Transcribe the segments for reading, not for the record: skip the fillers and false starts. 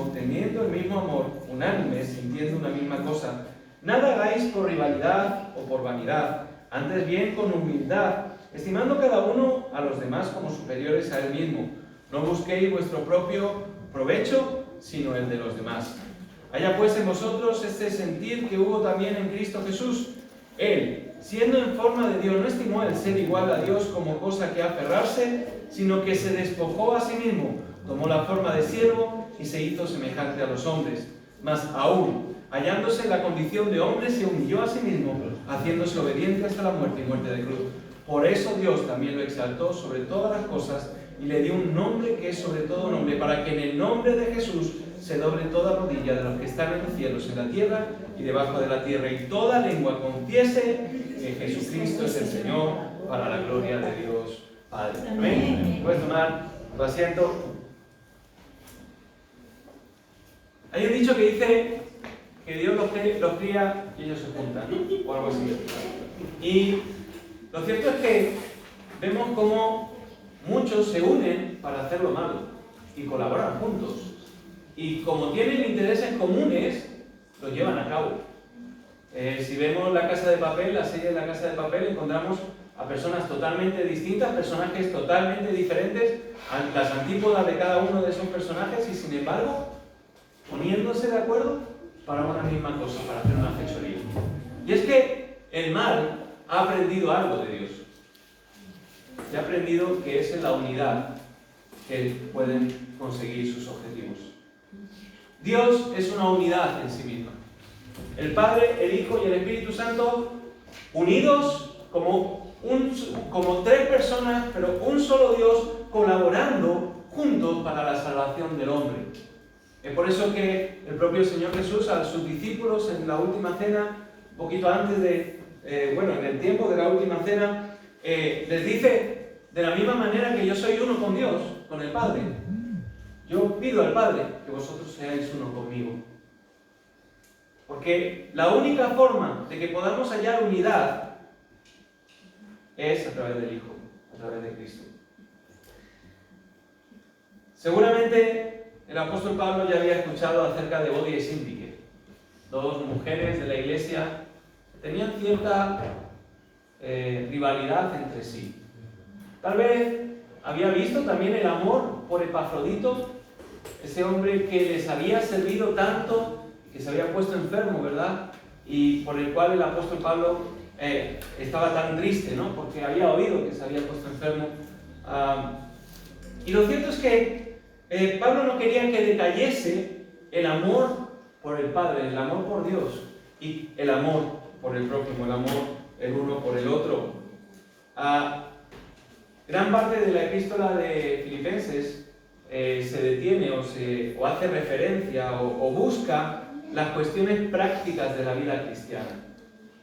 teniendo el mismo amor, unánimes, sintiendo una misma cosa, nada hagáis por rivalidad o por vanidad, antes bien con humildad, estimando cada uno a los demás como superiores a él mismo. No busquéis vuestro propio provecho, sino el de los demás. Haya pues en vosotros este sentir que hubo también en Cristo Jesús. Él, siendo en forma de Dios, no estimó el ser igual a Dios como cosa que aferrarse, sino que se despojó a sí mismo, tomó la forma de siervo y se hizo semejante a los hombres. Mas aún, hallándose en la condición de hombre, se humilló a sí mismo, haciéndose obediente hasta la muerte y muerte de cruz. Por eso Dios también lo exaltó sobre todas las cosas y le dio un nombre que es sobre todo nombre, para que en el nombre de Jesús se doble toda rodilla de los que están en los cielos, en la tierra y debajo de la tierra, y toda lengua confiese que Jesucristo es el Señor, para la gloria de Dios Padre. Amén. Puedes tomar tu asiento. Hay un dicho que dice que Dios los cría y ellos se juntan, ¿no? O algo así. Y lo cierto es que vemos cómo muchos se unen para hacer lo malo y colaboran juntos. Y como tienen intereses comunes, los llevan a cabo. Si vemos La Casa de Papel, la serie de La Casa de Papel, encontramos a personas totalmente distintas, personajes totalmente diferentes, las antípodas de cada uno de esos personajes, y sin embargo, poniéndose de acuerdo para una misma cosa, para hacer una fechoría. Y es que el mal ha aprendido algo de Dios. Y ha aprendido que es en la unidad que pueden conseguir sus objetivos. Dios es una unidad en sí misma. El Padre, el Hijo y el Espíritu Santo unidos como tres personas, pero un solo Dios colaborando juntos para la salvación del hombre. Es por eso que el propio Señor Jesús a sus discípulos en la última cena, un poquito antes en el tiempo de la última cena, les dice, de la misma manera que yo soy uno con Dios, con el Padre, yo pido al Padre que vosotros seáis uno conmigo. Porque la única forma de que podamos hallar unidad es a través del Hijo, a través de Cristo. Seguramente el apóstol Pablo ya había escuchado acerca de Odia y Síntique, dos mujeres de la iglesia que tenían cierta rivalidad entre sí. Tal vez había visto también el amor por Epafrodito, ese hombre que les había servido tanto, que se había puesto enfermo, ¿verdad? Y por el cual el apóstol Pablo estaba tan triste, ¿no? Porque había oído que se había puesto enfermo. Y lo cierto es que Pablo no quería que decayese el amor por el Padre, el amor por Dios y el amor por el prójimo, el amor el uno por el otro. Gran parte de la epístola de Filipenses se detiene o hace referencia o busca las cuestiones prácticas de la vida cristiana.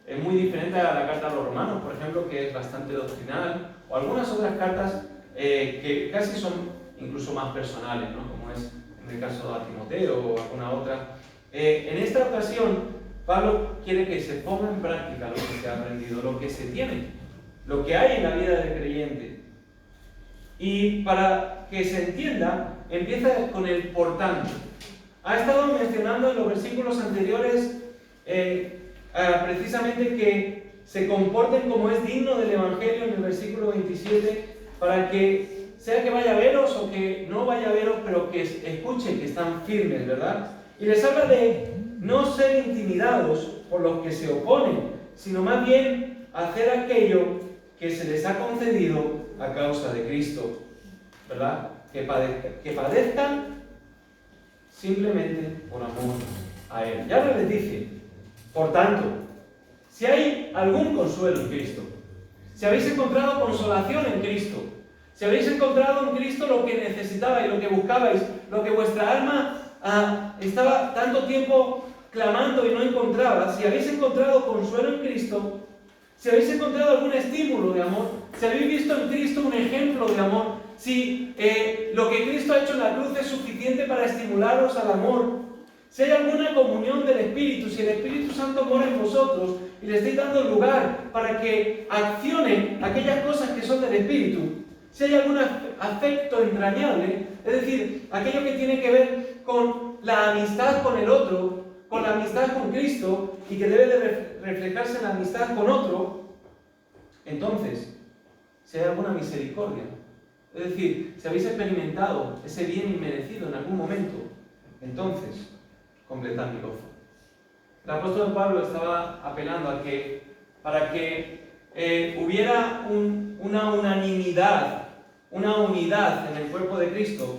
Es muy diferente a la carta a los romanos, por ejemplo, que es bastante doctrinal, o algunas otras cartas que casi son incluso más personales, ¿no? Como es en el caso de Timoteo o alguna otra. En esta ocasión, Pablo quiere que se ponga en práctica lo que se ha aprendido, lo que se tiene, lo que hay en la vida del creyente. Y para que se entienda, empieza con el por tanto. Ha estado mencionando en los versículos anteriores precisamente que se comporten como es digno del Evangelio en el versículo 27, para que sea que vaya a veros o que no vaya a veros, pero que escuchen que están firmes, ¿verdad? Y les habla de no ser intimidados por los que se oponen, sino más bien hacer aquello que se les ha concedido a causa de Cristo, ¿verdad? Que padezcan simplemente por amor a Él. Ya les dice, por tanto, si hay algún consuelo en Cristo, si habéis encontrado consolación en Cristo, si habéis encontrado en Cristo lo que necesitabais, lo que buscabais, lo que vuestra alma estaba tanto tiempo clamando y no encontraba, si habéis encontrado consuelo en Cristo, si habéis encontrado algún estímulo de amor, si habéis visto en Cristo un ejemplo de amor, si lo que Cristo ha hecho en la cruz es suficiente para estimularos al amor, si hay alguna comunión del Espíritu, si el Espíritu Santo mora en vosotros y le estáis dando lugar para que accionen aquellas cosas que son del Espíritu, si hay algún afecto entrañable, es decir, aquello que tiene que ver con la amistad con el otro, con la amistad con Cristo, y que debe de reflejarse en la amistad con otro, entonces, si hay alguna misericordia, es decir, si habéis experimentado ese bien inmerecido en algún momento, entonces, completad mi gozo. El apóstol Pablo estaba apelando a que, para que hubiera una unanimidad, una unidad en el cuerpo de Cristo,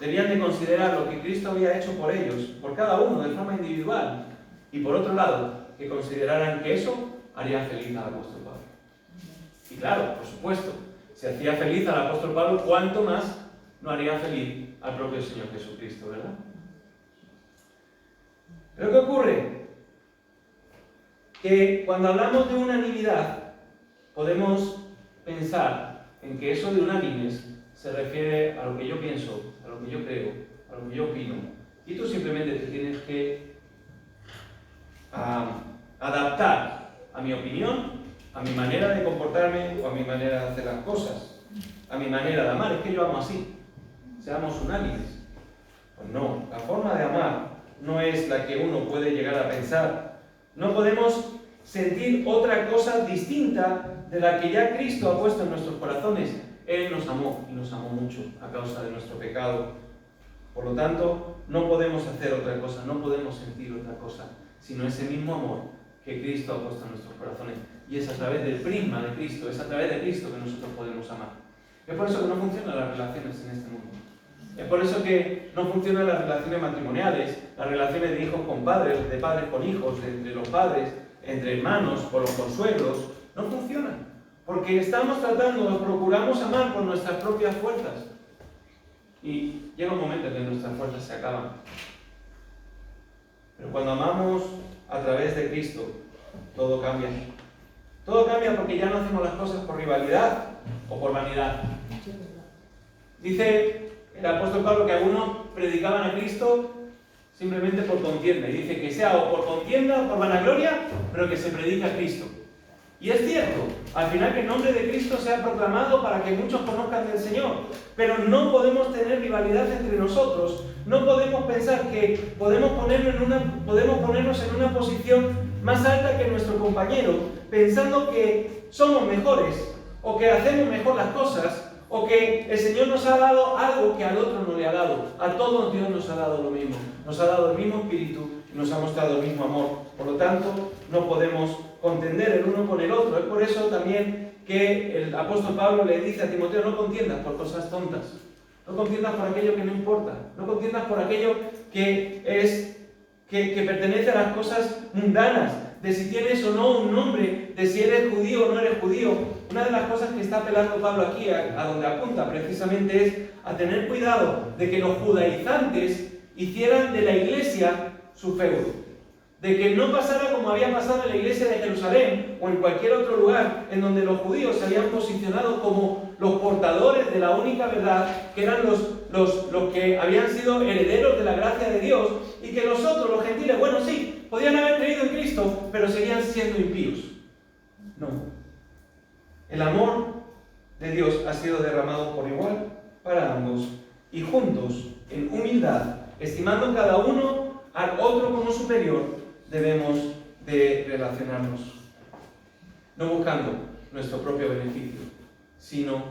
debían de considerar lo que Cristo había hecho por ellos, por cada uno de forma individual, y por otro lado, que consideraran que eso haría feliz al apóstol Pablo. Y claro, por supuesto, si hacía feliz al apóstol Pablo, ¿cuánto más no haría feliz al propio Señor Jesucristo, verdad? Pero ¿qué ocurre? Que cuando hablamos de unanimidad, podemos pensar en que eso de unánimes se refiere a lo que yo pienso, a lo que yo creo, a lo que yo opino. Y tú simplemente te tienes que adaptar a mi opinión, a mi manera de comportarme o a mi manera de hacer las cosas, a mi manera de amar. Es que yo amo así. Seamos unánimes. Pues no, la forma de amar no es la que uno puede llegar a pensar. No podemos sentir otra cosa distinta de la que ya Cristo ha puesto en nuestros corazones. Él nos amó y nos amó mucho a causa de nuestro pecado. Por lo tanto, no podemos hacer otra cosa, no podemos sentir otra cosa, sino ese mismo amor que Cristo ha puesto en nuestros corazones. Y es a través del prisma de Cristo, es a través de Cristo que nosotros podemos amar. Es por eso que no funcionan las relaciones en este mundo. Es por eso que no funcionan las relaciones matrimoniales, las relaciones de hijos con padres, de padres con hijos, entre los padres, entre hermanos, con los consuegros. No funcionan. Porque estamos tratando, procuramos amar con nuestras propias fuerzas. Y llega un momento en que nuestras fuerzas se acaban. Pero cuando amamos a través de Cristo, todo cambia. Todo cambia porque ya no hacemos las cosas por rivalidad o por vanidad. Dice el apóstol Pablo que algunos predicaban a Cristo simplemente por contienda. Y dice que sea o por contienda o por vanagloria, pero que se predique a Cristo. Y es cierto, al final que el nombre de Cristo sea proclamado para que muchos conozcan del Señor. Pero no podemos tener rivalidad entre nosotros. No podemos pensar que podemos ponernos en una posición más alta que nuestro compañero, pensando que somos mejores, o que hacemos mejor las cosas, o que el Señor nos ha dado algo que al otro no le ha dado. A todos Dios nos ha dado lo mismo. Nos ha dado el mismo espíritu y nos ha mostrado el mismo amor. Por lo tanto, no podemos contender el uno con el otro. Es por eso también que el apóstol Pablo le dice a Timoteo: no contiendas por cosas tontas. No contiendas por aquello que no importa. No contiendas por aquello que pertenece a las cosas mundanas, de si tienes o no un nombre, de si eres judío o no eres judío. Una de las cosas que está apelando Pablo aquí, a donde apunta precisamente, es a tener cuidado de que los judaizantes hicieran de la iglesia su feudo. De que no pasara como había pasado en la iglesia de Jerusalén o en cualquier otro lugar en donde los judíos se habían posicionado como los portadores de la única verdad, que eran los que habían sido herederos de la gracia de Dios, y que los otros, los gentiles, bueno, sí, podían haber creído en Cristo, pero seguían siendo impíos. No. El amor de Dios ha sido derramado por igual para ambos, y juntos, en humildad, estimando cada uno al otro como superior, debemos de relacionarnos, no buscando nuestro propio beneficio, sino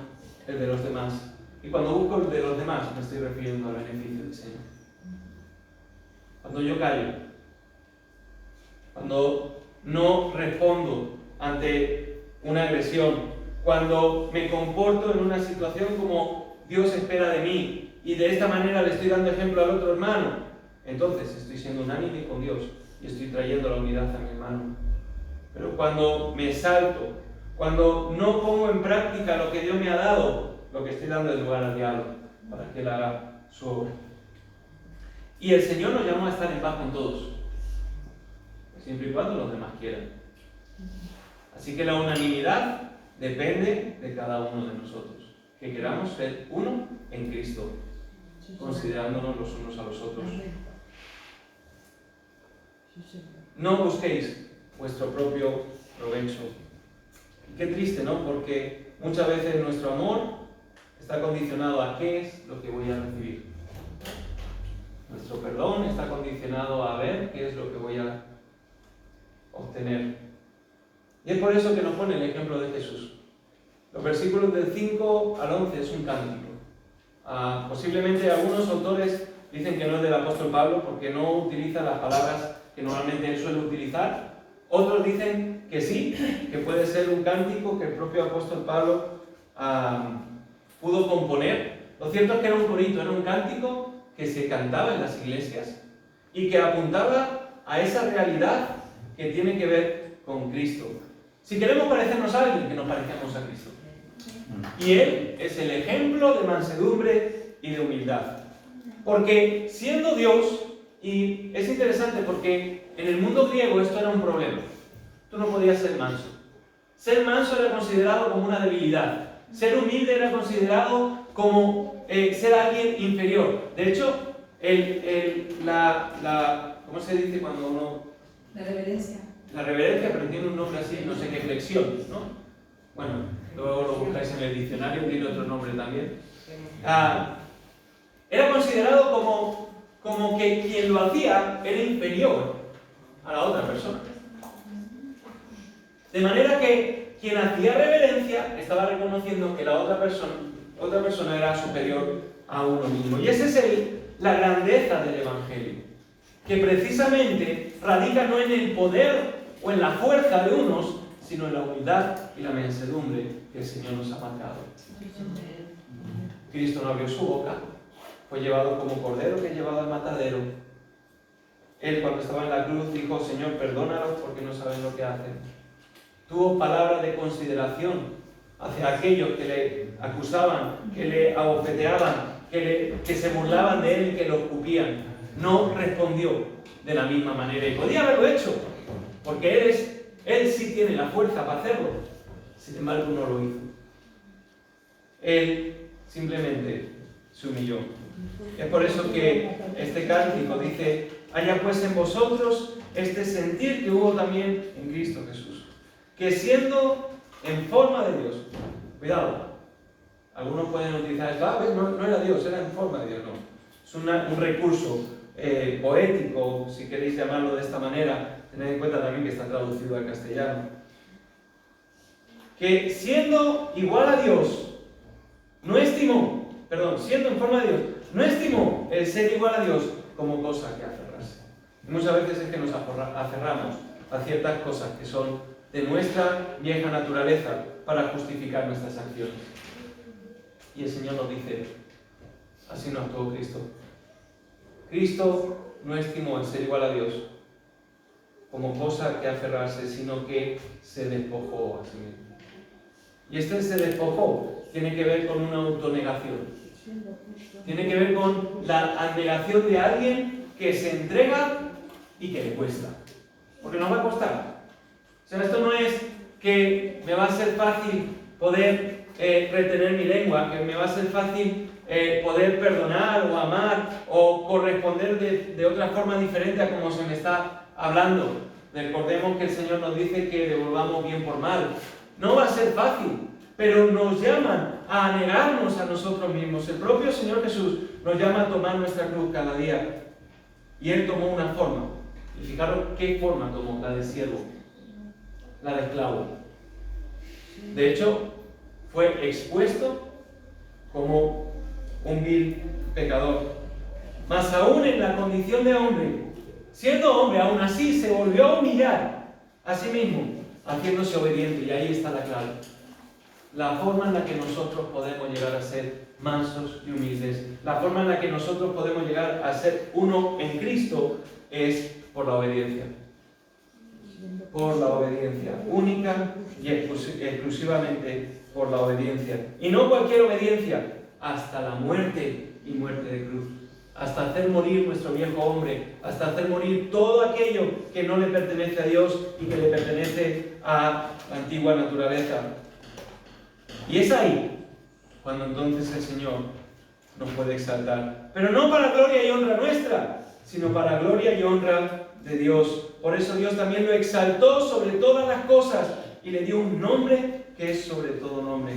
el de los demás. Y cuando busco el de los demás, me estoy refiriendo al beneficio del Señor. Cuando yo callo, cuando no respondo ante una agresión, cuando me comporto en una situación como Dios espera de mí, y de esta manera le estoy dando ejemplo al otro hermano, entonces estoy siendo unánime con Dios y estoy trayendo la unidad a mi hermano. Pero cuando me salto, cuando no pongo en práctica lo que Dios me ha dado, lo que estoy dando es lugar al diablo para que Él haga su obra. Y el Señor nos llama a estar en paz con todos, siempre y cuando los demás quieran. Así que la unanimidad depende de cada uno de nosotros, que queramos ser uno en Cristo, considerándonos los unos a los otros. No busquéis vuestro propio provecho. Y qué triste, ¿no? Porque muchas veces nuestro amor está condicionado a qué es lo que voy a recibir. Nuestro perdón está condicionado a ver qué es lo que voy a obtener. Y es por eso que nos pone el ejemplo de Jesús. Los versículos del 5 al 11 es un cántico. Posiblemente algunos autores dicen que no es del apóstol Pablo porque no utiliza las palabras que normalmente él suele utilizar. Otros dicen que sí, que puede ser un cántico que el propio apóstol Pablo pudo componer. Lo cierto es que era un corito, era un cántico que se cantaba en las iglesias y que apuntaba a esa realidad que tiene que ver con Cristo. Si queremos parecernos a alguien, que nos parezcamos a Cristo. Y Él es el ejemplo de mansedumbre y de humildad. Porque siendo Dios, y es interesante porque en el mundo griego esto era un problema. Tú no podías ser manso. Ser manso era considerado como una debilidad. Ser humilde era considerado como ser alguien inferior. De hecho, ¿cómo se dice cuando uno...? La reverencia. La reverencia, pero tiene un nombre así, no sé qué, flexión, ¿no? Bueno, luego lo buscáis en el diccionario, tiene otro nombre también. Era considerado como que quien lo hacía era inferior a la otra persona. De manera que quien hacía reverencia estaba reconociendo que la otra persona era superior a uno mismo. Y esa es la grandeza del Evangelio, que precisamente radica no en el poder o en la fuerza de unos, sino en la humildad y la mansedumbre que el Señor nos ha marcado. Cristo no abrió su boca, fue llevado como cordero que es llevado al matadero. Él, cuando estaba en la cruz, dijo: Señor, perdónalos porque no saben lo que hacen. Tuvo palabras de consideración hacia aquellos que le acusaban, que le abofeteaban, que se burlaban de él y que lo escupían. No respondió de la misma manera. Y podía haberlo hecho, porque él sí tiene la fuerza para hacerlo. Sin embargo, no lo hizo. Él simplemente se humilló. Es por eso que este cántico dice: haya pues en vosotros este sentir que hubo también en Cristo Jesús, que siendo en forma de Dios, cuidado, algunos pueden utilizar, no era Dios, era en forma de Dios, no. Es un recurso poético, si queréis llamarlo de esta manera. Tened en cuenta también que está traducido al castellano. Que siendo igual a Dios, siendo en forma de Dios, no estimó el ser igual a Dios como cosa que aferrarse. Y muchas veces es que nos aferramos a ciertas cosas que son de nuestra vieja naturaleza para justificar nuestras acciones. Y el Señor nos dice: así no actuó Cristo. Cristo no estimó el ser igual a Dios como cosa que aferrarse, sino que se despojó a sí mismo. Y se despojó tiene que ver con una autonegación. Tiene que ver con la abnegación de alguien que se entrega y que le cuesta. Porque nos va a costar. O sea, esto no es que me va a ser fácil poder retener mi lengua, que me va a ser fácil poder perdonar o amar o corresponder de otra forma diferente a como se me está hablando. Recordemos que el Señor nos dice que devolvamos bien por mal. No va a ser fácil, pero nos llaman a negarnos a nosotros mismos. El propio Señor Jesús nos llama a tomar nuestra cruz cada día. Y Él tomó una forma. Y fijaros qué forma tomó: la de siervo, la de esclavo. De hecho, fue expuesto como un vil pecador. Mas aún en la condición de hombre, siendo hombre, aún así se volvió a humillar a sí mismo, haciéndose obediente. Y ahí está la clave. La forma en la que nosotros podemos llegar a ser mansos y humildes, la forma en la que nosotros podemos llegar a ser uno en Cristo, es por la obediencia. Por la obediencia, única y exclusivamente por la obediencia. Y no cualquier obediencia, hasta la muerte y muerte de cruz. Hasta hacer morir nuestro viejo hombre, hasta hacer morir todo aquello que no le pertenece a Dios y que le pertenece a la antigua naturaleza. Y es ahí cuando entonces el Señor nos puede exaltar. Pero no para gloria y honra nuestra, sino para gloria y honra de Dios. Por eso Dios también lo exaltó sobre todas las cosas y le dio un nombre que es sobre todo nombre.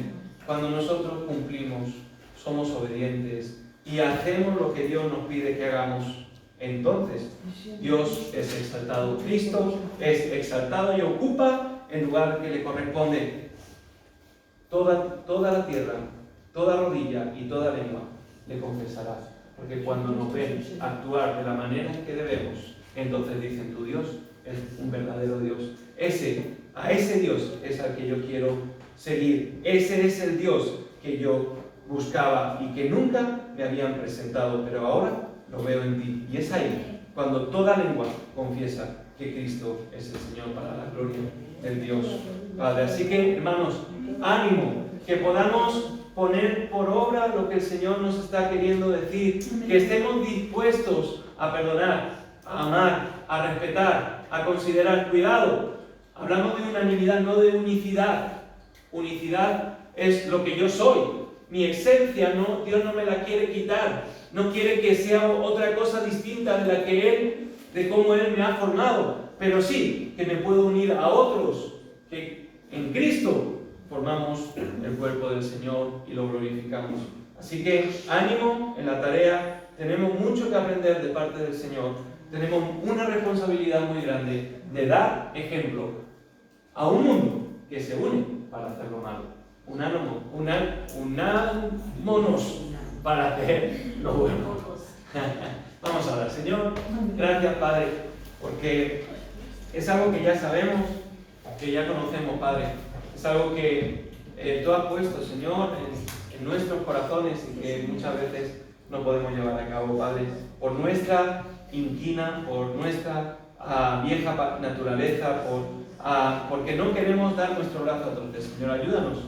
Cuando nosotros cumplimos, somos obedientes, y hacemos lo que Dios nos pide que hagamos, entonces Dios es exaltado. Cristo es exaltado y ocupa el lugar que le corresponde. Toda la tierra, toda rodilla y toda lengua le confesará. Porque cuando nos ven actuar de la manera en que debemos, entonces dicen, tu Dios es un verdadero Dios. A ese Dios es al que yo quiero seguir. Ese es el Dios que yo buscaba y que nunca me habían presentado, pero ahora lo veo en ti. Y es ahí cuando toda lengua confiesa que Cristo es el Señor, para la gloria del Dios Padre. Así que, hermanos, ánimo, que podamos poner por obra lo que el Señor nos está queriendo decir, que estemos dispuestos a perdonar, a amar, a respetar, a considerar. Cuidado, hablamos de unanimidad, no de unicidad. Unicidad es lo que yo soy, mi esencia, no, Dios no me la quiere quitar, no quiere que sea otra cosa distinta de la que Él, de cómo Él me ha formado, pero sí que me puedo unir a otros, que en Cristo formamos el cuerpo del Señor y lo glorificamos. Así que ánimo en la tarea, tenemos mucho que aprender de parte del Señor, tenemos una responsabilidad muy grande de dar ejemplo a un mundo que se une para hacer lo malo. Unámonos para hacer lo bueno. Vamos a orar. Señor, gracias, Padre, porque es algo que ya sabemos, que ya conocemos, Padre. Es algo que tú has puesto, Señor, en nuestros corazones y que muchas veces no podemos llevar a cabo, Padre, por nuestra inquina, por nuestra vieja naturaleza, porque no queremos dar nuestro brazo a torcer. Señor, ayúdanos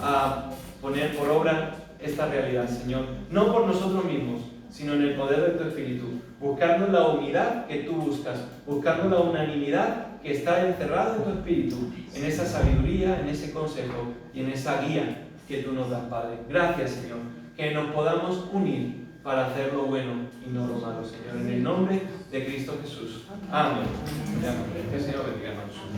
a poner por obra esta realidad, Señor, no por nosotros mismos, sino en el poder de tu Espíritu, buscando la unidad que tú buscas, buscando la unanimidad que está encerrada en tu Espíritu, en esa sabiduría, en ese consejo y en esa guía que tú nos das, Padre. Gracias, Señor, que nos podamos unir para hacer lo bueno y no lo malo, Señor, en el nombre de Cristo Jesús. Amén. Que el Señor bendiga a nosotros.